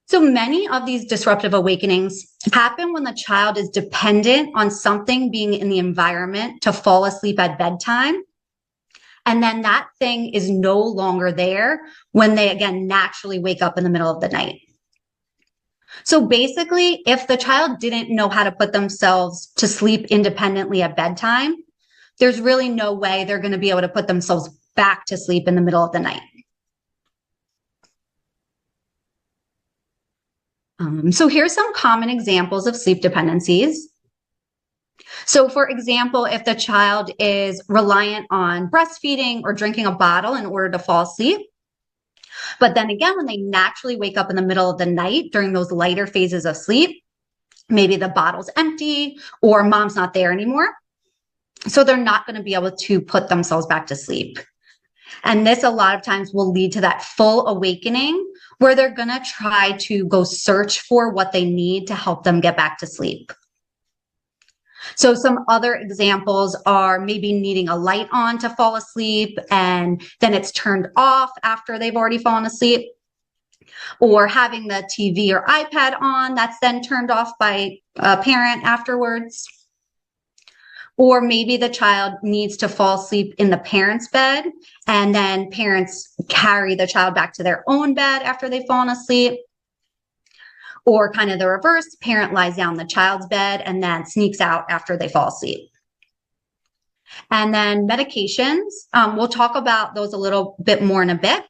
So many of these disruptive awakenings happen when the child is dependent on something being in the environment to fall asleep at bedtime. And then that thing is no longer there when they, again, naturally wake up in the middle of the night. So basically, if the child didn't know how to put themselves to sleep independently at bedtime, there's really no way they're going to be able to put themselves back to sleep in the middle of the night. So here's some common examples of sleep dependencies. So for example, if the child is reliant on breastfeeding or drinking a bottle in order to fall asleep, but then again, when they naturally wake up in the middle of the night during those lighter phases of sleep, maybe the bottle's empty or mom's not there anymore. So they're not going to be able to put themselves back to sleep. And this a lot of times will lead to that full awakening where they're going to try to go search for what they need to help them get back to sleep. So some other examples are maybe needing a light on to fall asleep and then it's turned off after they've already fallen asleep, or having the TV or iPad on that's then turned off by a parent afterwards. Or maybe the child needs to fall asleep in the parent's bed and then parents carry the child back to their own bed after they've fallen asleep. Or kind of the reverse, parent lies down in the child's bed and then sneaks out after they fall asleep. And then medications, we'll talk about those a little bit more in a bit,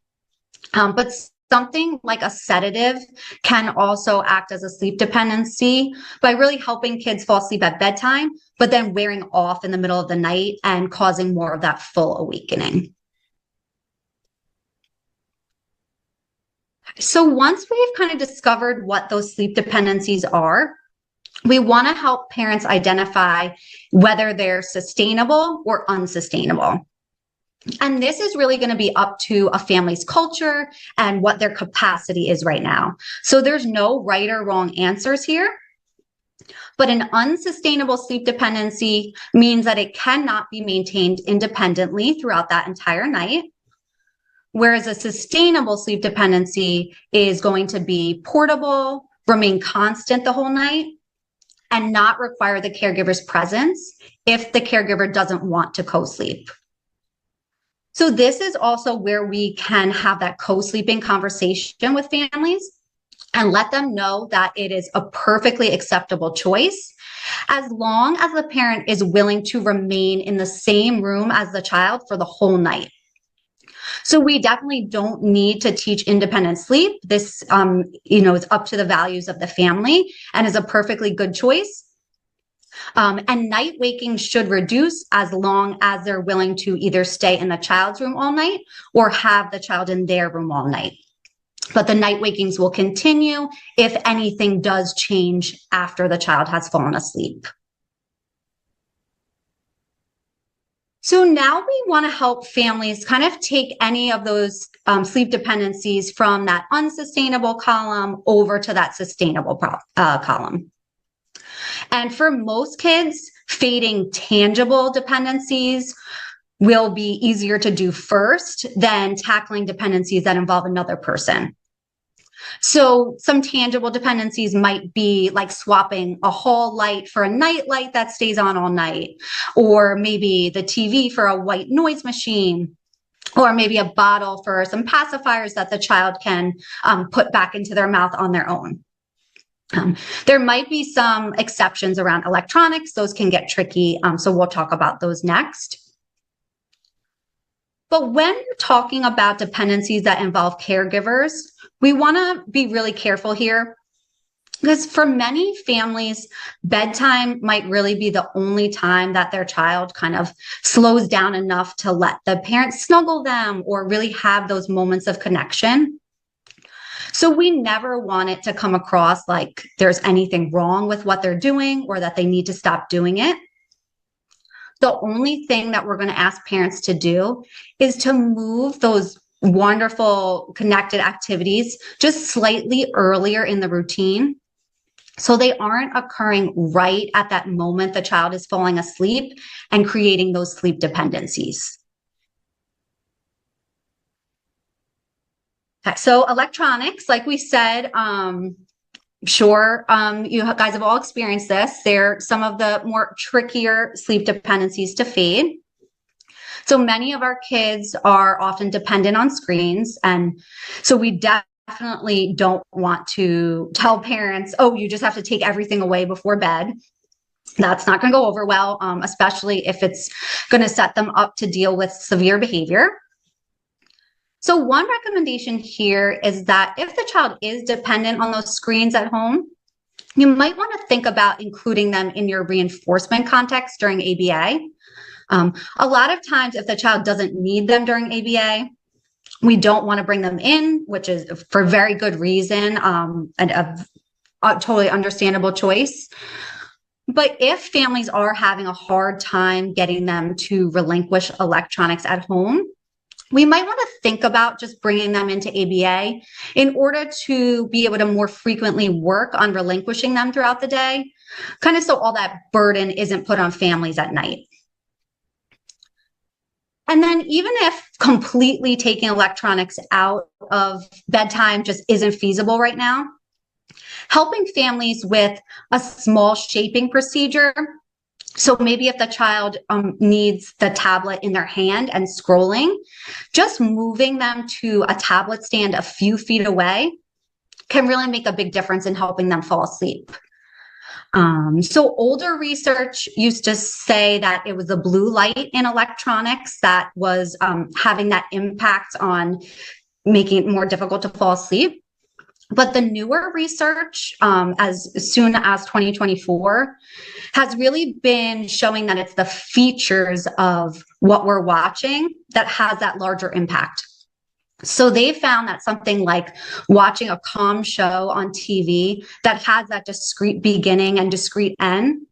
but something like a sedative can also act as a sleep dependency by really helping kids fall asleep at bedtime, but then wearing off in the middle of the night and causing more of that full awakening. So once we've kind of discovered what those sleep dependencies are, we want to help parents identify whether they're sustainable or unsustainable. And this is really going to be up to a family's culture and what their capacity is right now. So there's no right or wrong answers here. But an unsustainable sleep dependency means that it cannot be maintained independently throughout that entire night. Whereas a sustainable sleep dependency is going to be portable, remain constant the whole night, and not require the caregiver's presence if the caregiver doesn't want to co-sleep. So this is also where we can have that co-sleeping conversation with families and let them know that it is a perfectly acceptable choice as long as the parent is willing to remain in the same room as the child for the whole night. So we definitely don't need to teach independent sleep. This, is up to the values of the family and is a perfectly good choice. And night waking should reduce as long as they're willing to either stay in the child's room all night or have the child in their room all night. But the night wakings will continue if anything does change after the child has fallen asleep. So now we want to help families kind of take any of those sleep dependencies from that unsustainable column over to that sustainable column. And for most kids, fading tangible dependencies will be easier to do first than tackling dependencies that involve another person. So some tangible dependencies might be like swapping a hall light for a night light that stays on all night, or maybe the TV for a white noise machine, or maybe a bottle for some pacifiers that the child can put back into their mouth on their own. There might be some exceptions around electronics. Those can get tricky, so we'll talk about those next. But when you're talking about dependencies that involve caregivers, we want to be really careful here because for many families, bedtime might really be the only time that their child kind of slows down enough to let the parent snuggle them or really have those moments of connection. So we never want it to come across like there's anything wrong with what they're doing or that they need to stop doing it. The only thing that we're going to ask parents to do is to move those wonderful connected activities just slightly earlier in the routine so they aren't occurring right at that moment the child is falling asleep and creating those sleep dependencies. Okay, so electronics, like we said, sure, you guys have all experienced this. They're some of the more trickier sleep dependencies to fade. So many of our kids are often dependent on screens. And so we definitely don't want to tell parents, oh, you just have to take everything away before bed. That's not going to go over well, especially if it's going to set them up to deal with severe behavior. So one recommendation here is that if the child is dependent on those screens at home, you might want to think about including them in your reinforcement context during ABA. A lot of times, if the child doesn't need them during ABA, we don't want to bring them in, which is for very good reason, and a totally understandable choice. But if families are having a hard time getting them to relinquish electronics at home, we might want to think about just bringing them into ABA in order to be able to more frequently work on relinquishing them throughout the day, kind of so all that burden isn't put on families at night. And then even if completely taking electronics out of bedtime just isn't feasible right now, helping families with a small shaping procedure. So maybe if the child needs the tablet in their hand and scrolling, just moving them to a tablet stand a few feet away can really make a big difference in helping them fall asleep. So older research used to say that it was the blue light in electronics that was having that impact on making it more difficult to fall asleep. But the newer research, as soon as 2024, has really been showing that it's the features of what we're watching that has that larger impact. So they found that something like watching a calm show on TV that has that discrete beginning and discrete end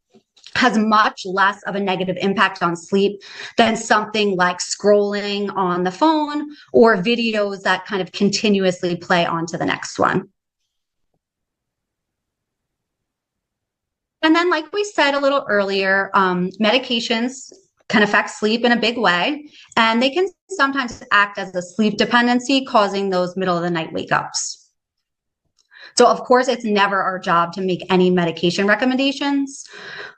has much less of a negative impact on sleep than something like scrolling on the phone or videos that kind of continuously play on to the next one. And then, like we said a little earlier, medications can affect sleep in a big way, and they can sometimes act as a sleep dependency, causing those middle of the night wake ups. So of course, it's never our job to make any medication recommendations,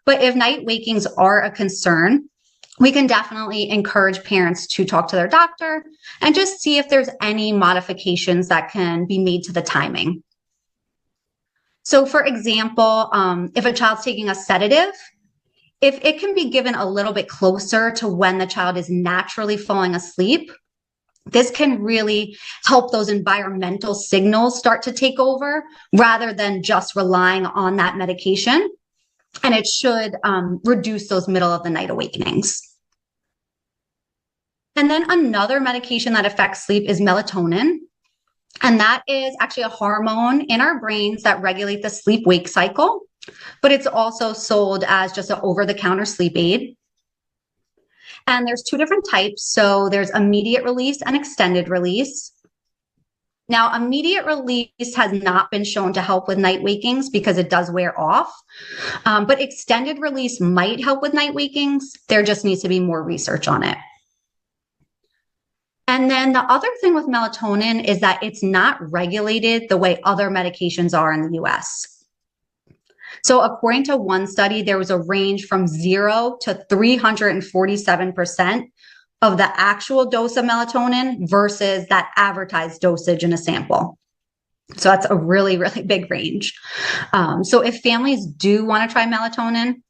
but if night wakings are a concern, we can definitely encourage parents to talk to their doctor and just see if there's any modifications that can be made to the timing. So for example, if a child's taking a sedative, if it can be given a little bit closer to when the child is naturally falling asleep, this can really help those environmental signals start to take over rather than just relying on that medication. And it should reduce those middle of the night awakenings. And then another medication that affects sleep is melatonin. And that is actually a hormone in our brains that regulate the sleep-wake cycle, but it's also sold as just an over-the-counter sleep aid. And there's two different types. So there's immediate release and extended release. Now, immediate release has not been shown to help with night wakings because it does wear off, but extended release might help with night wakings. There just needs to be more research on it. And then the other thing with melatonin is that it's not regulated the way other medications are in the US. So according to one study, there was a range from 0 to 347% of the actual dose of melatonin versus that advertised dosage in a sample. So that's a really, really big range. So if families do want to try melatonin,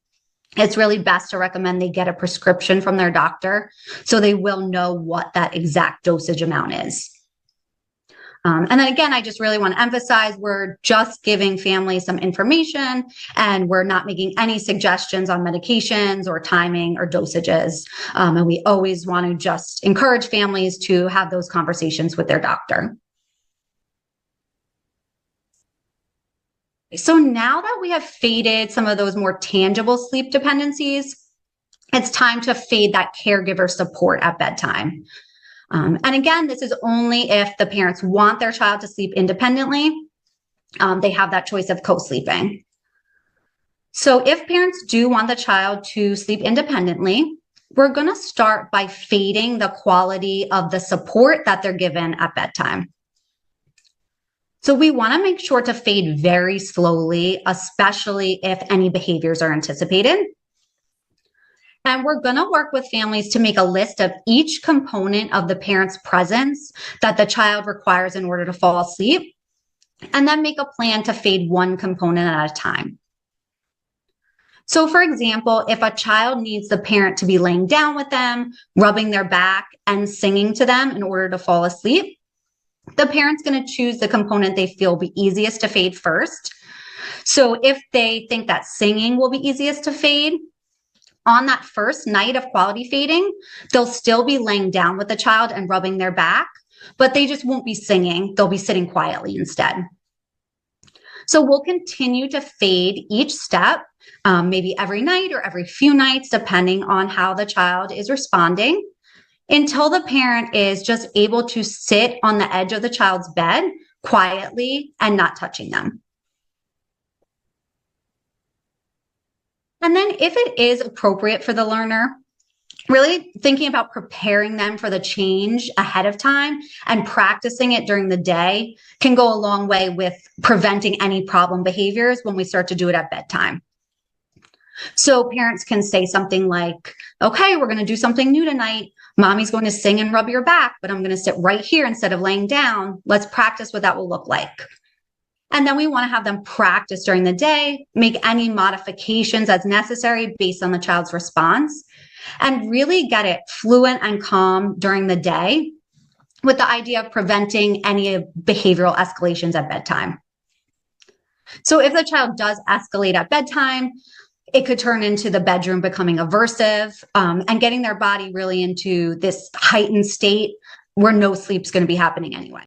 it's really best to recommend they get a prescription from their doctor so they will know what that exact dosage amount is. And then again, I just really want to emphasize we're just giving families some information and we're not making any suggestions on medications or timing or dosages. And we always want to just encourage families to have those conversations with their doctor. So now that we have faded some of those more tangible sleep dependencies, it's time to fade that caregiver support at bedtime. And again, this is only if the parents want their child to sleep independently. They have that choice of co-sleeping. So if parents do want the child to sleep independently, we're going to start by fading the quality of the support that they're given at bedtime. So we want to make sure to fade very slowly, especially if any behaviors are anticipated. And we're going to work with families to make a list of each component of the parent's presence that the child requires in order to fall asleep, and then make a plan to fade one component at a time. So for example, if a child needs the parent to be laying down with them, rubbing their back, and singing to them in order to fall asleep, the parent's going to choose the component they feel will be easiest to fade first. So if they think that singing will be easiest to fade, on that first night of quality fading, they'll still be laying down with the child and rubbing their back, but they just won't be singing. They'll be sitting quietly instead. So we'll continue to fade each step, maybe every night or every few nights, depending on how the child is responding, until the parent is just able to sit on the edge of the child's bed quietly and not touching them. And then if it is appropriate for the learner, really thinking about preparing them for the change ahead of time and practicing it during the day can go a long way with preventing any problem behaviors when we start to do it at bedtime. So parents can say something like, okay, we're going to do something new tonight. Mommy's going to sing and rub your back, but I'm going to sit right here instead of laying down. Let's practice what that will look like. And then we want to have them practice during the day, make any modifications as necessary based on the child's response, and really get it fluent and calm during the day with the idea of preventing any behavioral escalations at bedtime. So if the child does escalate at bedtime, it could turn into the bedroom becoming aversive and getting their body really into this heightened state where no sleep's going to be happening anyway.